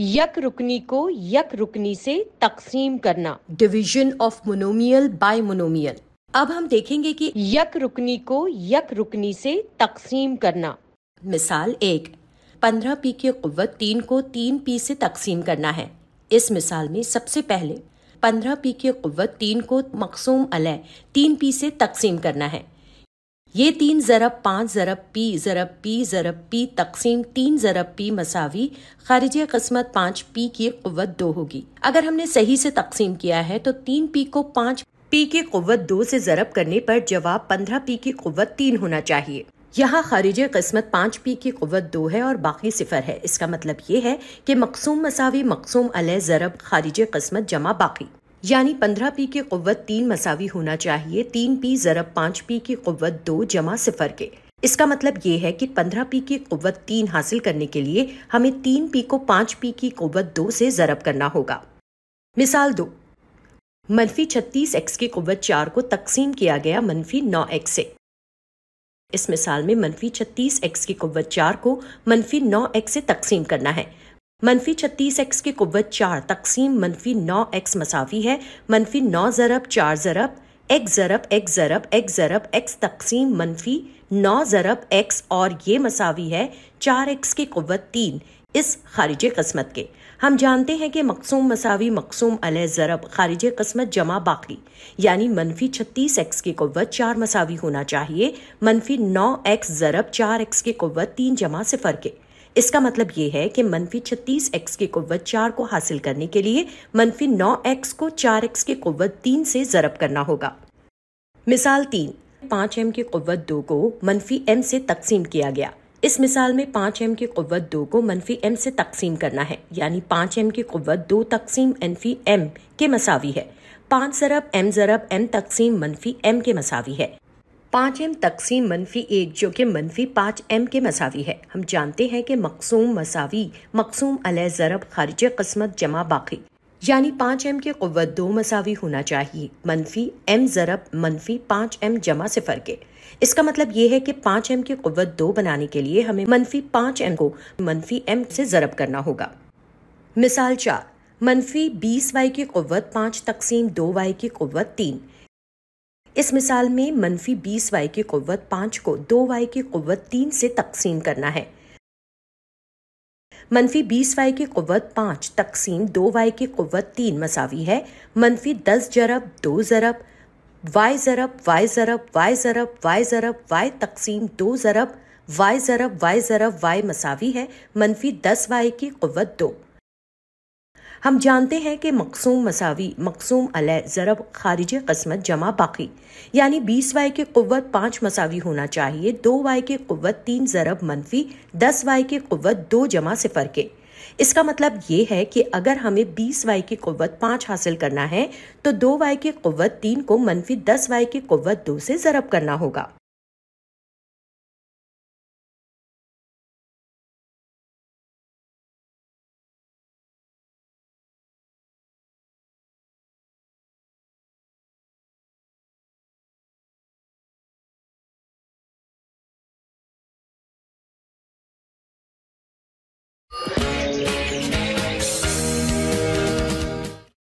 یک رکنی کو یک رکنی سے تقسیم کرنا. Division of monomial by monomial. اب ہم دیکھیں گے کہ یک رکنی کو یک رکنی سے تقسیم کرنا. مثال 1، 15 پی کی قوت 3 کو 3 پی سے تقسیم کرنا ہے. اس مثال میں سب سے پہلے 15 پی کی قوت 3 کو مقسوم علیہ 3 پی سے تقسیم کرنا ہے. یہ 3 ضرب 5 ضرب پی ضرب پی ضرب پی تقسیم 3 ضرب پی مساوی خارجی قسمت 5 پی کی قوت 2 ہوگی. اگر ہم نے صحیح سے تقسیم کیا ہے تو 3 پی کو 5 پی کی قوت 2 سے ضرب کرنے پر جواب 15 پی کی قوت 3 ہونا چاہیے. یہاں خارجی قسمت 5 پی کی قوت 2 ہے اور باقی صفر ہے. اس کا مطلب یہ ہے کہ مقسوم مساوی مقسوم علیہ ضرب خارجی قسمت جمع باقی، یعنی 15 پی کی قوت 3 مساوی ہونا چاہیے 3 پی ضرب 5 پی کی قوت 2 جمع صفر کے. اس کا مطلب یہ ہے کہ 15 پی کی قوت 3 حاصل کرنے کے لیے ہمیں 3 پی کو 5 پی کی قوت 2 سے ضرب کرنا ہوگا. مثال 2، منفی 36x کی قوت 4 کو تقسیم کیا گیا منفی 9x سے. اس مثال میں منفی 36x کی قوت 4 کو منفی 9x سے تقسیم کرنا ہے. منفی 36x کی قوت 4 تقسیم منفی 9x مساوی ہے منفی 9 ضرب 4 ضرب x ضرب x ضرب x ضرب x تقسیم منفی 9 ضرب x، اور یہ مساوی ہے 4x کی قوت 3 اس خارجی قسمت کے. ہم جانتے ہیں کہ مقسوم مساوی مقسوم علیہ ضرب خارجی قسمت جمع باقی، یعنی منفی 36x کی قوت 4 مساوی ہونا چاہیے منفی 9x ضرب 4x کی قوت 3 جمع صفر کے. اس کا مطلب یہ ہے کہ منفی 36x کی قوت 4 کو حاصل کرنے کے لیے منفی 9x کو 4x کی قوت 3 سے ضرب کرنا ہوگا. مثال 3، 5m کی قوت 2 کو منفی m سے تقسیم کیا گیا. اس مثال میں 5m کی قوت 2 کو منفی m سے تقسیم کرنا ہے، یعنی 5m کی قوت 2 تقسیم منفی m کے مساوی ہے. 5 ضرب m ضرب m تقسیم منفی m کے مساوی ہے. 5m تقسیم منفی 1 جو کہ منفی 5m کے مساوی ہے. ہم جانتے ہیں کہ مقسوم مساوی مقسوم علیہ ضرب خارجی قسمت جمع باقی، یعنی 5m کی قوت 2 مساوی ہونا چاہیے منفی m ضرب منفی 5m جمع صفر کے. اس کا مطلب یہ ہے کہ 5m کی قوت 2 بنانے کے لیے ہمیں منفی 5m کو منفی m سے ضرب کرنا ہوگا. مثال 4، منفی 20y کی قوت 5 تقسیم 2y کی قوت 3. اس مثال میں منفی 20y کی قوت 5 کو 2y کی قوت 3 سے تقسیم کرنا ہے. منفی 20y کی قوت 5 تقسیم 2y کی قوت 3 مساوی ہے منفی 10 ضرب 2 ضرب y ضرب y ضرب y ضرب y ضرب y تقسیم 2 ضرب y ضرب y ضرب y مساوی ہے منفی 10y کی قوت 2. ہم جانتے ہیں کہ مقسوم مساوی مقسوم علیہ ضرب خارجی قسمت جمع باقی، یعنی 20y کی قوت 5 مساوی ہونا چاہیے 2y کی قوت 3 ضرب منفی 10y کی قوت 2 جمع صفر کے. اس کا مطلب یہ ہے کہ اگر ہمیں 20y کی قوت 5 حاصل کرنا ہے تو 2y کی قوت 3 کو منفی 10y کی قوت 2 سے ضرب کرنا ہوگا.